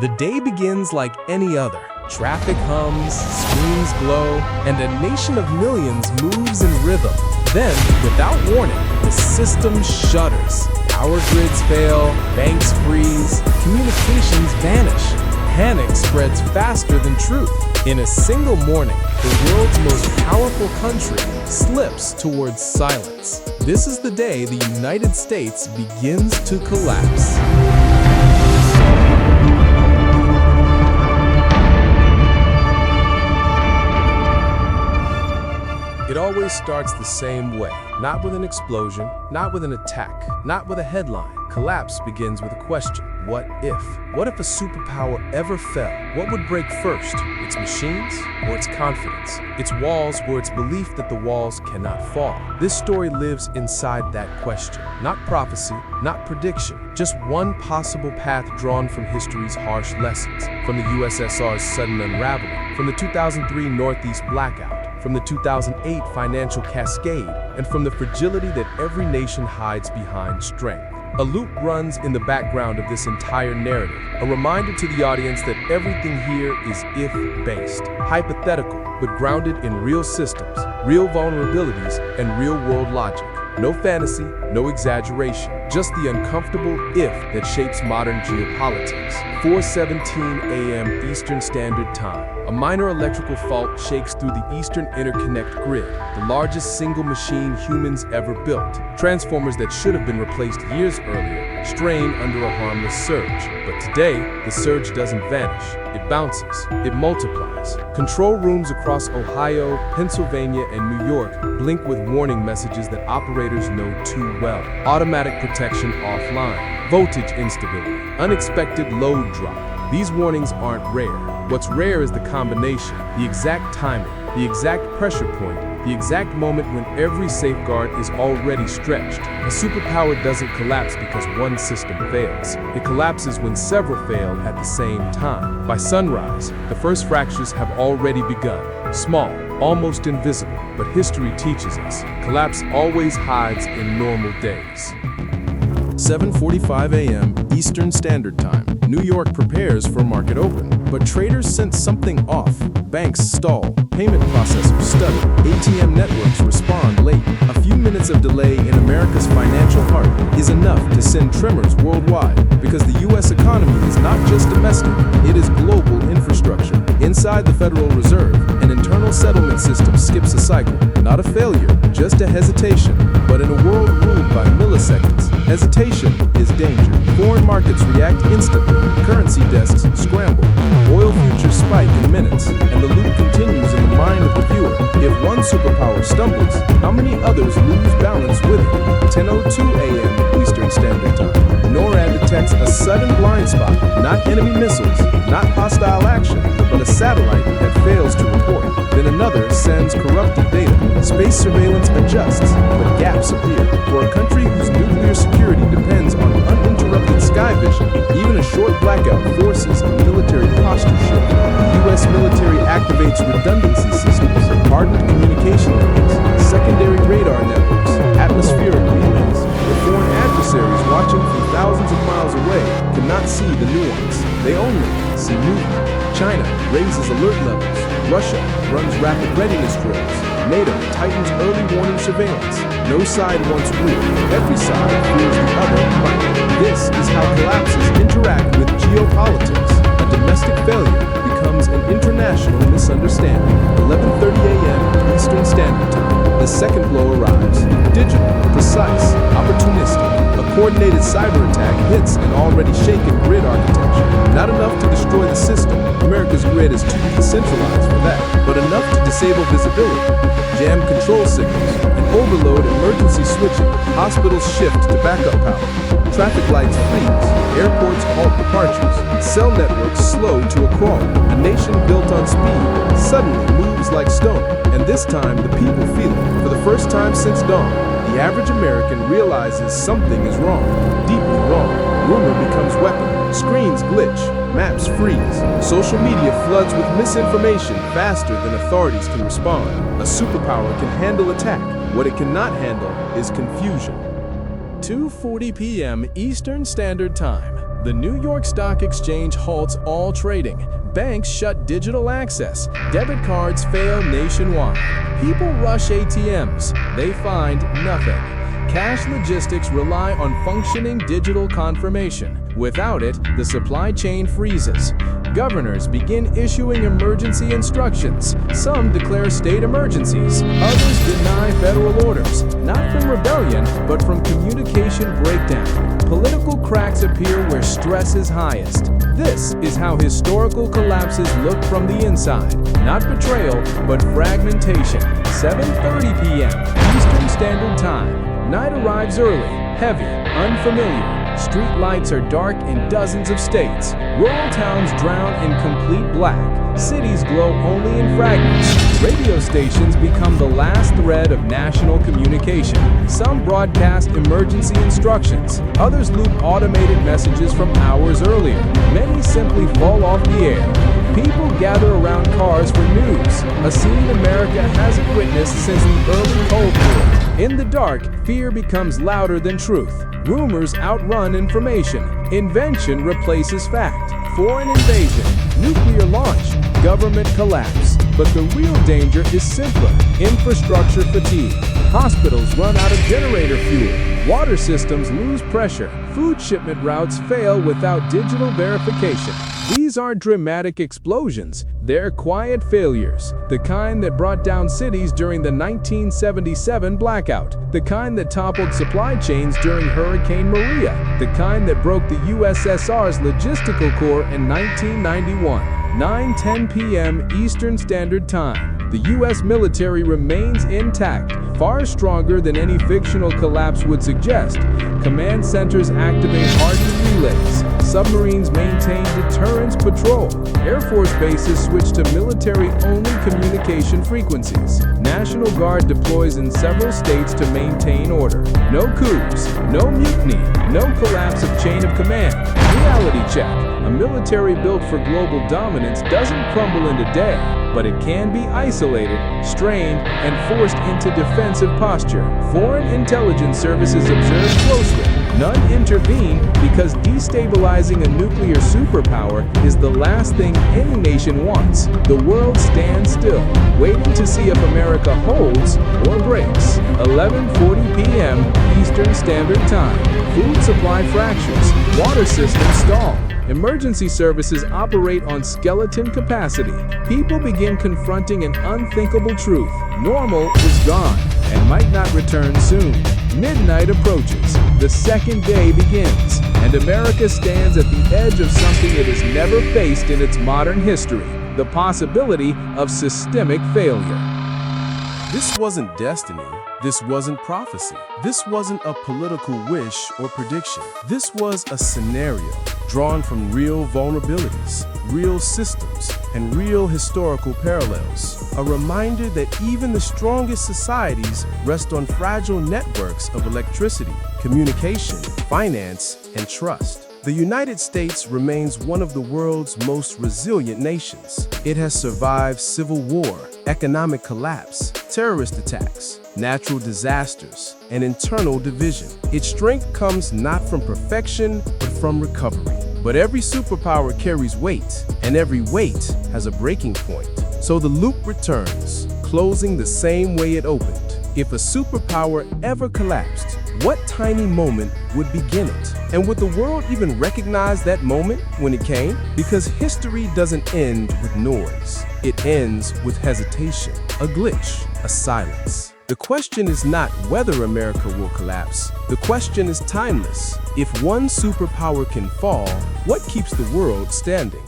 The day begins like any other. Traffic hums, screens glow, and a nation of millions moves in rhythm. Then, without warning, the system shudders. Power grids fail, banks freeze, communications vanish. Panic spreads faster than truth. In a single morning, the world's most powerful country slips towards silence. This is the day the United States begins to collapse. It always starts the same way. Not with an explosion, not with an attack, not with a headline. Collapse begins with a question. What if? What if a superpower ever fell? What would break first? Its machines or its confidence? Its walls or its belief that the walls cannot fall? This story lives inside that question. Not prophecy, not prediction. Just one possible path drawn from history's harsh lessons. From the USSR's sudden unraveling, from the 2003 Northeast Blackout, from the 2008 financial cascade, and from the fragility that every nation hides behind strength. A loop runs in the background of this entire narrative, a reminder to the audience that everything here is if-based, hypothetical, but grounded in real systems, real vulnerabilities, and real-world logic. No fantasy, no exaggeration, just the uncomfortable if that shapes modern geopolitics. 4:17 a.m. Eastern Standard Time. A minor electrical fault shakes through the Eastern Interconnect grid, the largest single machine humans ever built. Transformers that should have been replaced years earlier strain under a harmless surge. But today, the surge doesn't vanish. It bounces. It multiplies. Control rooms across Ohio, Pennsylvania, and New York blink with warning messages that operators know too well. Automatic protection offline. Voltage instability. Unexpected load drop. These warnings aren't rare. What's rare is the combination, the exact timing, the exact pressure point, the exact moment when every safeguard is already stretched. A superpower doesn't collapse because one system fails. It collapses when several fail at the same time. By sunrise, the first fractures have already begun. Small, almost invisible, but history teaches us, collapse always hides in normal days. 7:45 a.m. Eastern Standard Time. New York prepares for market open, but traders sense something off. Banks stall, payment processors stutter, ATM networks respond late. A few minutes of delay in America's financial heart is enough to send tremors worldwide, because the U.S. economy is not just domestic, it is global infrastructure. Inside the Federal Reserve, an internal settlement system skips a cycle. Not a failure, just a hesitation. But in a world ruled by milliseconds, hesitation is danger. Foreign markets react instantly. Currency desks scramble. Oil futures spike in minutes, and the loop continues in the mind of the viewer. If one superpower stumbles, how many others lose balance with it? 10:02 a.m. Eastern Standard Time. NORAD detects a sudden blind spot, not enemy missiles, not hostile action, but a satellite that fails to report. Then another sends corrupted data. Space surveillance adjusts, but gaps appear. For a country whose nuclear security depends on uninterrupted sky vision, even a short blackout forces a military posture shift. The U.S. military activates redundancy systems, hardened communication links, secondary radar networks, atmospheric relays. The foreign adversaries watching from thousands of miles away cannot see the nuance. They only see movement. China raises alert levels. Russia runs rapid readiness drills. NATO tightens early warning surveillance. No side wants war. Every side fears the other might. This is how collapses interact with geopolitics. A domestic failure becomes an international misunderstanding. 11:30 a.m. Eastern Standard Time. The second blow arrives. Digital, precise, opportunistic. A coordinated cyber attack hits an already shaken grid architecture. Not enough to destroy the system. America's grid is too decentralized for that, but enough to disable visibility, jam control signals, and overload emergency switching. Hospitals shift to backup power. Traffic lights freeze. Airports halt departures. Cell networks slow to a crawl. A nation built on speed suddenly moves like stone. And this time, the people feel it. For the first time since dawn, the average American realizes something is wrong. Deeply wrong. Rumor becomes weapon. Screens glitch. Maps freeze. Social media floods with misinformation faster than authorities can respond. A superpower can handle attack. What it cannot handle is confusion. 2:40 p.m. Eastern Standard Time. The New York Stock Exchange halts all trading. Banks shut digital access. Debit cards fail nationwide. People rush ATMs. They find nothing. Cash logistics rely on functioning digital confirmation. Without it, the supply chain freezes. Governors begin issuing emergency instructions. Some declare state emergencies. Others deny federal orders, not from rebellion, but from communication breakdown. Political cracks appear where stress is highest. This is how historical collapses look from the inside. Not betrayal, but fragmentation. 7:30 p.m. Eastern Standard Time. Night arrives early, heavy, unfamiliar. Street lights are dark in dozens of states. Rural towns drown in complete black. Cities glow only in fragments. Radio stations become the last thread of national communication. Some broadcast emergency instructions. Others loop automated messages from hours earlier. Many simply fall off the air. People gather around cars for news, a scene America hasn't witnessed since the early Cold War. In the dark, fear becomes louder than truth. Rumors outrun information. Invention replaces fact. Foreign invasion, nuclear launch, government collapse. But the real danger is simpler. Infrastructure fatigue. Hospitals run out of generator fuel. Water systems lose pressure. Food shipment routes fail without digital verification. These aren't dramatic explosions. They're quiet failures. The kind that brought down cities during the 1977 blackout. The kind that toppled supply chains during Hurricane Maria. The kind that broke the USSR's logistical core in 1991. 9:10 p.m. Eastern Standard Time. The U.S. military remains intact, far stronger than any fictional collapse would suggest. Command centers activate hardened relays. Submarines maintain deterrence patrol. Air Force bases switch to military-only communication frequencies. National Guard deploys in several states to maintain order. No coups, no mutiny, no collapse of chain of command. Reality check. A military built for global dominance doesn't crumble in a day, but it can be isolated, strained, and forced into defensive posture. Foreign intelligence services observe closely. None intervene because destabilizing a nuclear superpower is the last thing any nation wants. The world stands still, waiting to see if America holds or breaks. 11:40 p.m. Eastern Standard Time. Food supply fractures. Water systems stall. Emergency services operate on skeleton capacity. People begin confronting an unthinkable truth. Normal is gone and might not return soon. Midnight approaches. The second day begins, and America stands at the edge of something it has never faced in its modern history: the possibility of systemic failure. This wasn't destiny. This wasn't prophecy. This wasn't a political wish or prediction. This was a scenario drawn from real vulnerabilities, real systems, and real historical parallels. A reminder that even the strongest societies rest on fragile networks of electricity, communication, finance, and trust. The United States remains one of the world's most resilient nations. It has survived civil war, economic collapse, terrorist attacks, natural disasters, and internal division. Its strength comes not from perfection, but from recovery. But every superpower carries weight, and every weight has a breaking point. So the loop returns, closing the same way it opened. If a superpower ever collapsed, what tiny moment would begin it? And would the world even recognize that moment when it came? Because history doesn't end with noise. It ends with hesitation, a glitch, a silence. The question is not whether America will collapse. The question is timeless. If one superpower can fall, what keeps the world standing?